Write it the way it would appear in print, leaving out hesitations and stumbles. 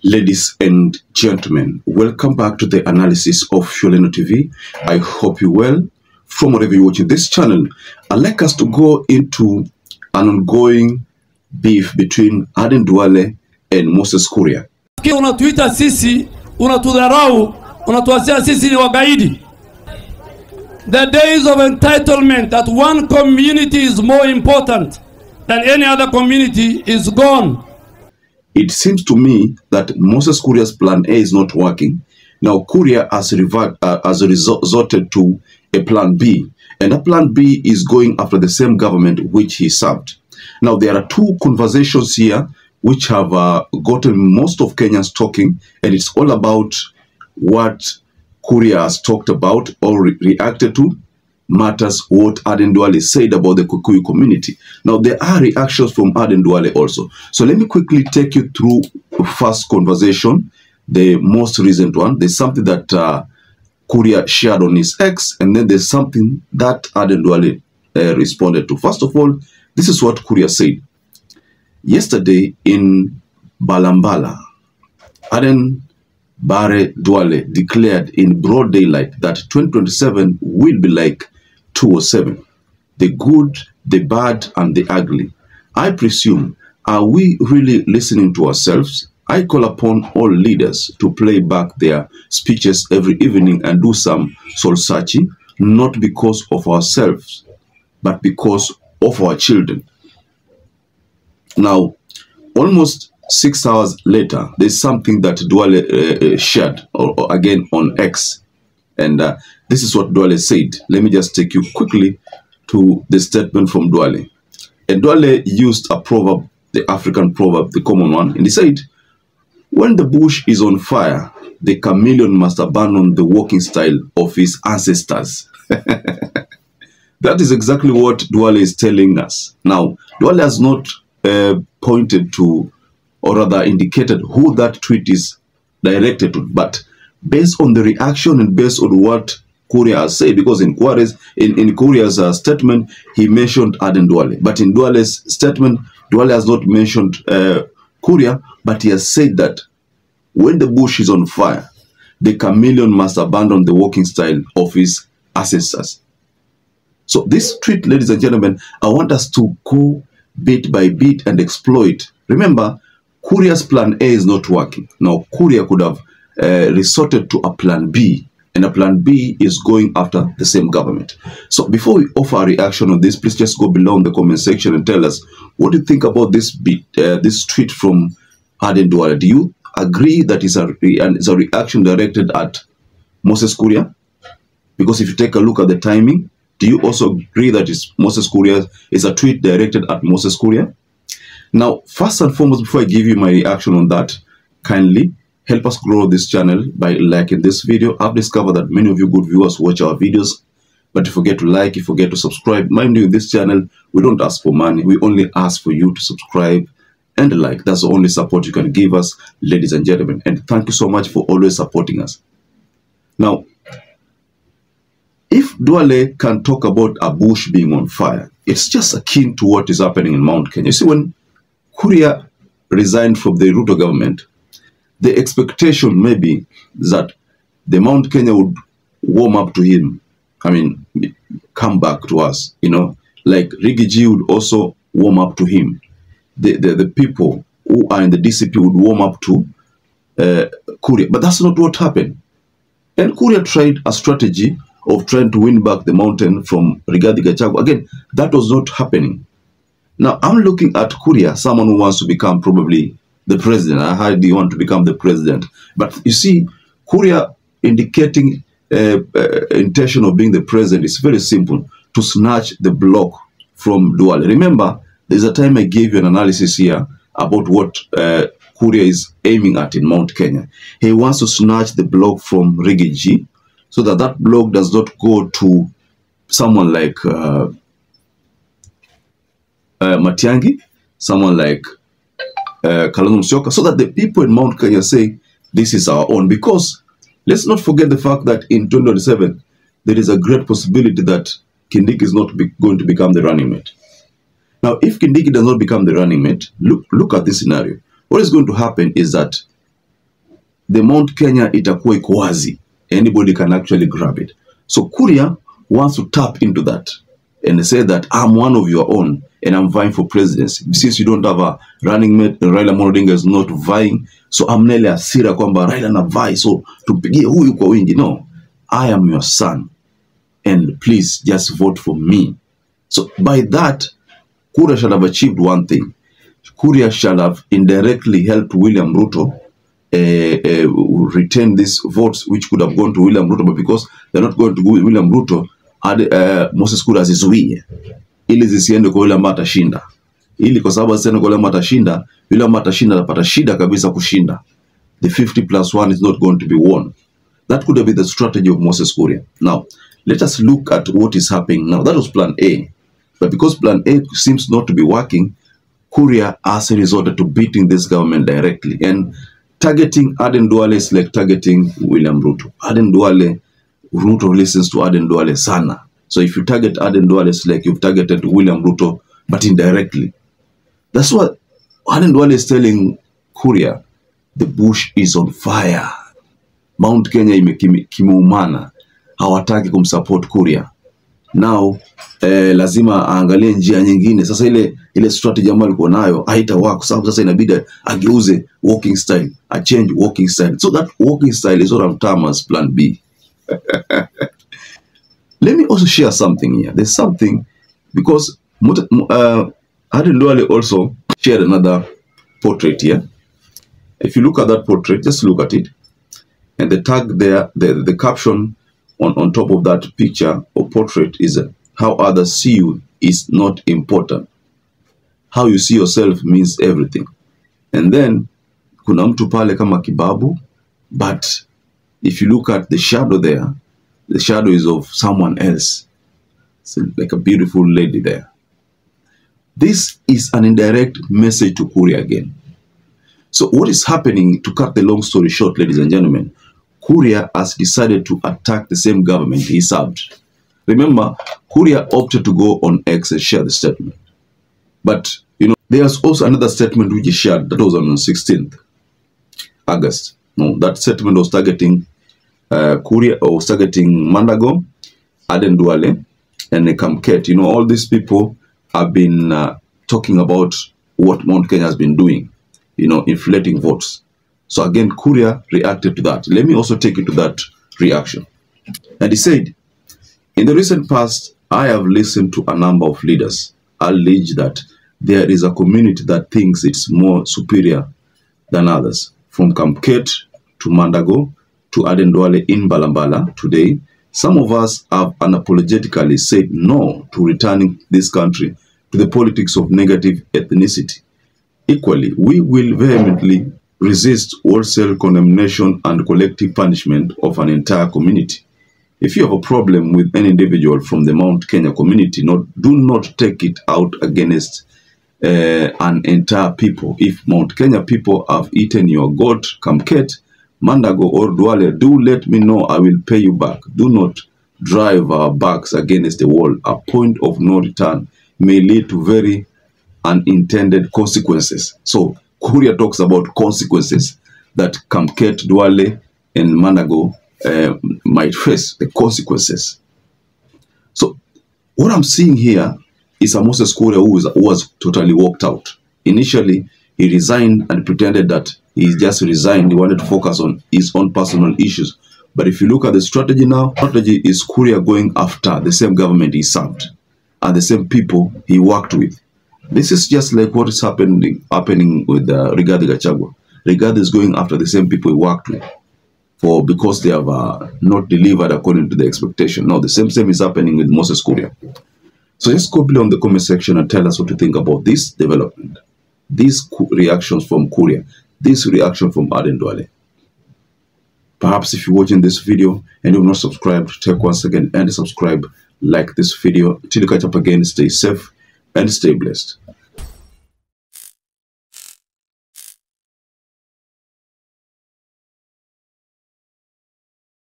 Ladies and gentlemen, welcome back to the analysis of YOLENO TV. I hope you well. From wherever you're watching this channel, I'd like us to go into an ongoing beef between ADEN DUALE and Moses KURIA. Unatuita sisi, unatudharau, unatuasia sisi ni wagaidi. The days of entitlement that one community is more important than any other community is gone. It seems to me that Moses KURIA's plan A is not working. Now KURIA has resorted to a plan B, and that plan B is going after the same government which he served. Now there are two conversations here which have gotten most of Kenyans talking, and it's all about what KURIA has talked about or reacted to matters what ADEN DUALE said about the Kikuyu community. Now there are reactions from ADEN DUALE also. So let me quickly take you through the first conversation, the most recent one. There's something that KURIA shared on his X, and then there's something that ADEN DUALE responded to. First of all, this is what KURIA said. Yesterday in Balambala, ADEN DUALE declared in broad daylight that 2027 will be like 207. The good, the bad, and the ugly. I presume, are we really listening to ourselves? I call upon all leaders to play back their speeches every evening and do some soul searching, not because of ourselves, but because of our children. Now, almost 6 hours later, there's something that DUALE shared or again on X, and this is what DUALE said. Let me just take you quickly to the statement from DUALE. And DUALE used a proverb, the African proverb, the common one, and he said, "When the bush is on fire, the chameleon must abandon the walking style of his ancestors." That is exactly what DUALE is telling us. Now, DUALE has not pointed to, or rather indicated who that tweet is directed to, but based on the reaction and based on what KURIA has said, because in KURIA's statement, he mentioned ADEN DUALE, but in DUALE's statement, DUALE has not mentioned KURIA, but he has said that when the bush is on fire, the chameleon must abandon the walking style of his ancestors. So this tweet, ladies and gentlemen, I want us to go bit by bit and exploit. Remember, KURIA's plan A is not working. Now, KURIA could have resorted to a plan B, and a plan B is going after the same government. So before we offer a reaction on this, please just go below in the comment section and tell us what do you think about this this tweet from ADEN DUALE. Do you agree that it's a reaction directed at Moses KURIA? Because if you take a look at the timing, do you also agree that it's Moses KURIA, is a tweet directed at Moses KURIA? Now, first and foremost, before I give you my reaction on that, kindly help us grow this channel by liking this video. I've discovered that many of you good viewers watch our videos, but you forget to like, you forget to subscribe. Mind you, in this channel, we don't ask for money. We only ask for you to subscribe and like. That's the only support you can give us, ladies and gentlemen. And thank you so much for always supporting us. Now, if DUALE can talk about a bush being on fire, it's just akin to what is happening in Mount Kenya. You see, when KURIA resigned from the RUTO government, the expectation may be that the Mount Kenya would warm up to him. I mean, come back to us, you know, like Rigiji would also warm up to him. The people who are in the DCP would warm up to KURIA, but that's not what happened. And KURIA tried a strategy of trying to win back the mountain from Rigathi Gachagua. Again, that was not happening. Now, I'm looking at KURIA, someone who wants to become probably the president. I heard you want to become the president. But you see, KURIA indicating intention of being the president is very simple, to snatch the block from DUALE. Remember, there's a time I gave you an analysis here about what KURIA is aiming at in Mount Kenya. He wants to snatch the block from Rigiji so that that block does not go to someone like Matiang'i, someone like Kalonzo Musyoka, so that the people in Mount Kenya say, this is our own. Because let's not forget the fact that in 2027, there is a great possibility that Kindiki is not going to become the running mate. Now, if Kindiki does not become the running mate, look at this scenario. What is going to happen is that the Mount Kenya itakuwa iko wazi. Anybody can actually grab it. So KURIA wants to tap into that and say that I'm one of your own and I'm vying for presidency. Since you don't have a running mate, Raila Odinga is not vying, so I'm nearly asira kwamba Raila na vai, so tupigie huyu kwa wingi. No, I am your son and please just vote for me. So by that, KURIA shall have achieved one thing. KURIA shall have indirectly helped William Ruto retain these votes which could have gone to William Ruto, but because they're not going to go with William Ruto, Moses Kuria zizuie ili zisiende kwa yule ambaye atashinda, ili kwa sababu zisiende kwa yule ambaye atashinda, yule ambaye atashinda atapata shida kabisa kushinda. The 50+1 is not going to be won. That could have been the strategy of Moses Kuria. Now, let us look at what is happening now. That was plan A. But because plan A seems not to be working, KURIA has resorted to beating this government directly. And targeting ADEN DUALE is like targeting William Ruto. ADEN DUALE, Ruto listens to ADEN DUALE sana. So if you target ADEN DUALE, it's like you've targeted William Ruto, but indirectly. That's what ADEN DUALE is telling KURIA. The bush is on fire. Mount Kenya kimeumana. Hawataki kumsupport KURIA. Now, lazima aangalie njia nyingine. Sasa ile strategy ambayo alikuwa nayo haita work, sababu sasa inabidi ageuze walking style, a change walking style. So that walking style is what I'm terming as plan B. Let me also share something here. There's something, because ADEN DUALE also shared another portrait here. If you look at that portrait, just look at it. And the tag there, the caption on top of that picture or portrait is how others see you is not important. How you see yourself means everything. And then kuna mtu pale kama kibabu, but if you look at the shadow there, the shadow is of someone else. It's like a beautiful lady there. This is an indirect message to KURIA again. So what is happening, to cut the long story short, ladies and gentlemen, KURIA has decided to attack the same government he served. Remember, KURIA opted to go on X and share the statement. But, you know, there's also another statement which he shared that was on 16th August. No, that statement was targeting KURIA, or was targeting Mandago, ADEN DUALE, and Kamket. You know, all these people have been talking about what Mount Kenya has been doing, you know, inflating votes. So again, KURIA reacted to that. Let me also take you to that reaction. And he said, in the recent past, I have listened to a number of leaders allege that there is a community that thinks it's more superior than others. From Kamket to Mandago to ADEN DUALE in Balambala today, some of us have unapologetically said no to returning this country to the politics of negative ethnicity. Equally, we will vehemently resist wholesale condemnation and collective punishment of an entire community. If you have a problem with any individual from the Mount Kenya community, do not take it out against an entire people. If Mount Kenya people have eaten your goat, Kamket, Mandago or DUALE, do let me know, I will pay you back. Do not drive our backs against the wall. A point of no return may lead to very unintended consequences. So KURIA talks about consequences that Kamket, DUALE, and Mandago might face, the consequences. So what I'm seeing here is a Moses Kuria who was totally walked out. Initially, he resigned and pretended that he just resigned. He wanted to focus on his own personal issues. But if you look at the strategy now, strategy is KURIA going after the same government he served and the same people he worked with. This is just like what is happening with Rigathi Gachagua. Rigathi is going after the same people he worked with because they have not delivered according to the expectation. Now, the same is happening with Moses Kuria. So just go below in the comment section and tell us what you think about this development, these reactions from KURIA, this reaction from ADEN DUALE. Perhaps if you're watching this video and you've not subscribed, take one second and subscribe, like this video. Till you catch up again, stay safe and stay blessed.